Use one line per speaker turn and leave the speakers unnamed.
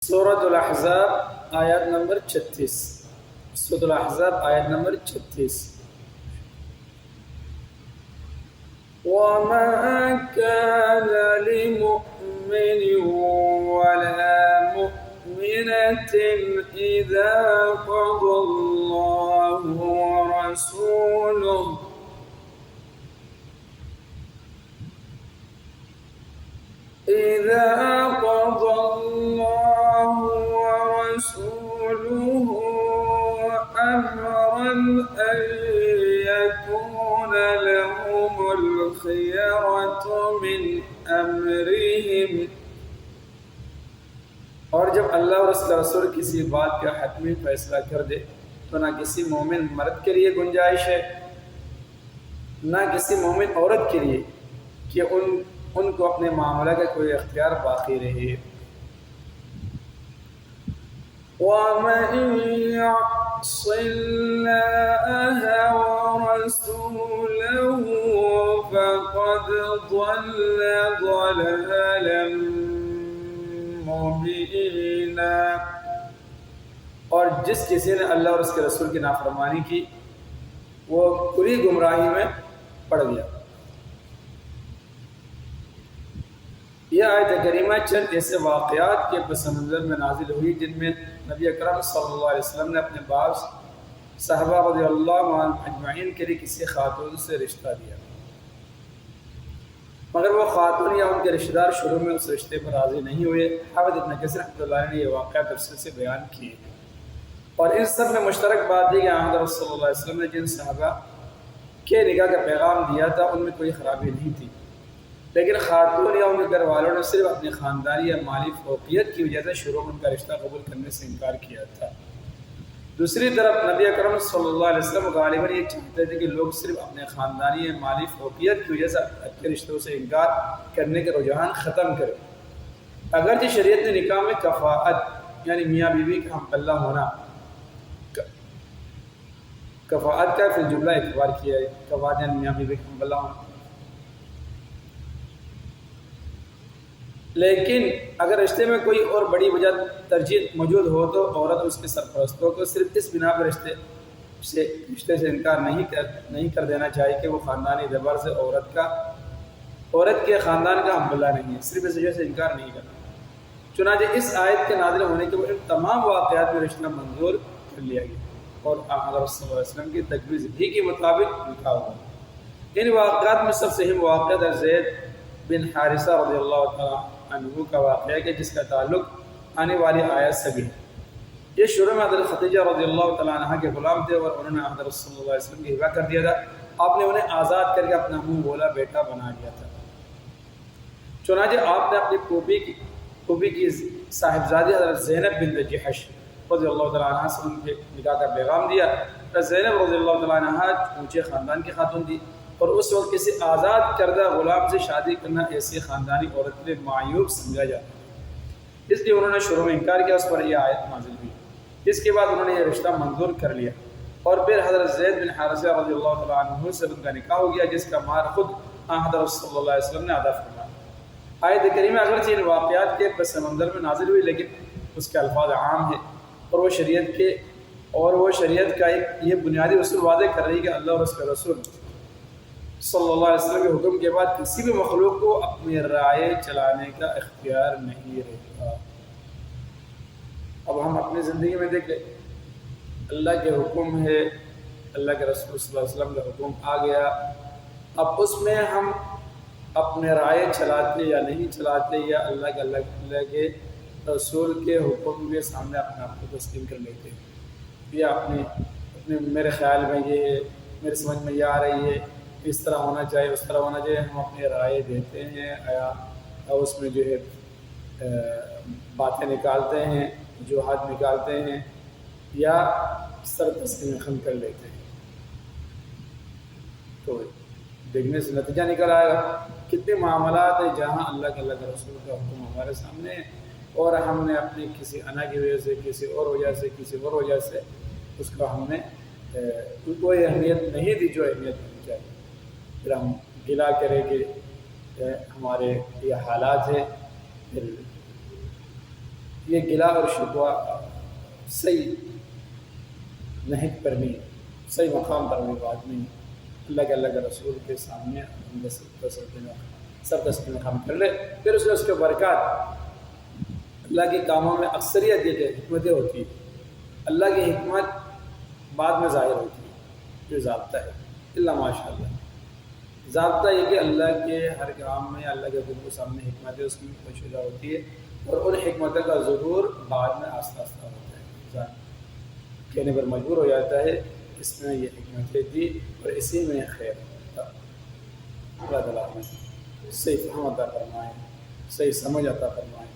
سورۃ الاحزاب آیت نمبر 36۔ سورۃ الاحزاب آیت نمبر 36۔ وَمَا كَانَ لِمُؤْمِنٍ وَلَا مُؤْمِنَةٍ إِذَا قَضَى اللَّهُ وَرَسُولُهُ أمرا أن يكون لهم الخيرة من أمرهم، اور جب اللہ اور اس کا رسول کسی بات کا حتمی فیصلہ کر دے تو نہ کسی مومن مرد کے لیے گنجائش ہے نہ کسی مومن عورت کے لیے کہ ان کو اپنے معاملہ کا کوئی اختیار باقی رہے۔ وَمَن يَعْصِ اللَّهَ وَرَسُولَهُ فَقَدْ ضَلَّ ضَلَالًا مُبِينًا، اور جس کسی نے اللہ اور اس کے رسول کی نافرمانی کی وہ کھلی گمراہی میں پڑ گیا۔ یہ آیت کریمہ چند ایسے واقعات کے پس منظر میں نازل ہوئی جن میں نبی اکرم صلی اللہ علیہ وسلم نے اپنے بعض صحابہ رضی اللہ عنہم اجمعین کے لیے کسی خاتون سے رشتہ دیا، مگر وہ خاتون یا ان کے رشتہ دار شروع میں اس رشتے پر راضی نہیں ہوئے۔ حافظ ابن کثیر رحمۃ اللہ علیہ نے یہ واقعہ تفصیل سے بیان کیے، اور ان سب میں مشترک بات یہ کہ حضرت صلی اللہ علیہ وسلم نے جن صحابہ کے نکاح کا پیغام دیا تھا ان میں کوئی خرابی نہیں تھی، لیکن خاتون یا ان کے گھر والوں نے صرف اپنی خاندانی یا مالی فوقیت کی وجہ سے شروع میں ان کا رشتہ قبول کرنے سے انکار کیا تھا۔ دوسری طرف نبی اکرم صلی اللہ علیہ وسلم غالباً یہ چاہتے تھے کہ لوگ صرف اپنے خاندانی یا مالی فوقیت کی وجہ سے اچھے رشتوں سے انکار کرنے کے رجحان ختم کریں۔ اگرچہ شریعت نے نکاح میں کفاءت یعنی میاں بیوی کا ہم پلہ ہونا، کفاءت کا فی الجملہ اعتبار کیا ہے، کفاءت یعنی میاں بیوی کا ہم پلہ ہونا، لیکن اگر رشتے میں کوئی اور بڑی وجہ ترجیح موجود ہو تو عورت اور اس کے سرپرستوں کو صرف اس بنا پر رشتے سے انکار نہیں کر دینا چاہیے کہ وہ خاندانی اعتبار سے عورت کے خاندان کا ہم پلہ نہیں ہے، صرف اس وجہ سے انکار نہیں کرنا۔ چنانچہ اس آیت کے نازل ہونے کے بعد ان تمام واقعات میں رشتہ منظور کر لیا گیا اور حضرت صلی اللہ علیہ وسلم کی تجویز ہی کے مطابق نکاح ہوا۔ ان واقعات میں سب سے اہم واقعہ زید بن حارثہ رضی اللہ تعالیٰ عنہ کا واقعہ ہے کہ جس کا تعلق آنے والی آیت سے بھی ہے۔ یہ شروع میں حضرت خدیجہ رضی اللہ تعالیٰ عنہ کے غلام تھے اور انہوں نے حضرت صلی اللہ علیہ وسلم کی ہبہ کر دیا تھا۔ آپ نے انہیں آزاد کر کے اپنا منہ بولا بیٹا بنا لیا تھا۔ چنانچہ آپ نے اپنی پھوپھی کی صاحبزادی حضرت زینب بنت جحش رضی اللہ تعالیٰ عنہ سے ان کے نکاح کا پیغام دیا۔ زینب رضی اللہ تعالیٰ عنہ اونچے خاندان کی خاتون تھی اور اس وقت کسی آزاد کردہ غلام سے شادی کرنا ایسی خاندانی عورت میں معیوب سمجھا جاتا ہے، اس لیے انہوں نے شروع میں انکار کیا۔ اس پر یہ آیت نازل ہوئی، جس کے بعد انہوں نے یہ رشتہ منظور کر لیا اور پھر حضرت زید بن حارثہ رضی اللہ تعالیٰ عنہ سے ان کا نکاح ہو گیا، جس کا مہر خود حضرت صلی اللہ علیہ وسلم نے ادا فرمایا۔ آیت کریمہ اگرچہ ان واقعات کے پس منظر میں نازل ہوئی لیکن اس کے الفاظ عام ہیں اور وہ شریعت کا ایک یہ بنیادی اصول واضح کر رہی ہے کہ اللہ اور اس کا رسول صلی اللہ علیہ وسلم کے حکم کے بعد کسی بھی مخلوق کو اپنی رائے چلانے کا اختیار نہیں رہتا۔ اب ہم اپنی زندگی میں دیکھ لیں، اللہ کے حکم ہے، اللہ کے رسول صلی اللہ علیہ وسلم کا حکم آ گیا، اب اس میں ہم اپنے رائے چلاتے یا نہیں چلاتے یا اللہ کے رسول کے حکم کے سامنے اپنے آپ کو تسلیم کر لیتے ہیں، یا اپنے میرے خیال میں یہ ہے، میرے سمجھ میں یہ آ رہی ہے، اس طرح ہونا چاہیے اس طرح ہونا چاہیے، ہم اپنی رائے دیتے ہیں یا اس میں جو ہے باتیں نکالتے ہیں، وجوہات نکالتے ہیں یا سر تسلیم خم کر لیتے ہیں، تو دیکھنے سے نتیجہ نکل آئے گا۔ کتنے معاملات ہیں جہاں اللہ کے رسول کا حکم ہمارے سامنے ہے اور ہم نے اپنی کسی انا کی وجہ سے کسی اور وجہ سے اس کا ہم نے کوئی اہمیت نہیں دی جو اہمیت ہونی چاہیے، پھر ہم گلا کریں کہ ہمارے یہ حالات ہیں، پھر یہ گلا اور شکوہ صحیح نہج پر نہیں، صحیح مقام پر بھی بات نہیں۔ اللہ کے رسول کے سامنے سر تسلیم مقام کر لے، پھر اس کے برکات اللہ کے کاموں میں اکثریت یہ کہ حکمتیں ہوتی ہیں، اللہ کی حکمت بعد میں ظاہر ہوتی ہے، جو ضابطہ ہے اللہ ماشاء اللہ۔ ضابطہ یہ کہ اللہ کے ہر کام میں اللہ کے حکم کے سامنے حکمت ہے، اس میں خوشیدہ ہوتی ہے، اور ان حکمتوں کا ظہور بعد میں آہستہ آہستہ ہوتا ہے، انسان کہنے پر مجبور ہو جاتا ہے اس میں یہ حکمتیں دی اور اسی میں خیر تھا۔ اللہ تعالیٰ ہمیں صحیح فہم عطا فرمائے، صحیح سمجھ عطا فرمائے۔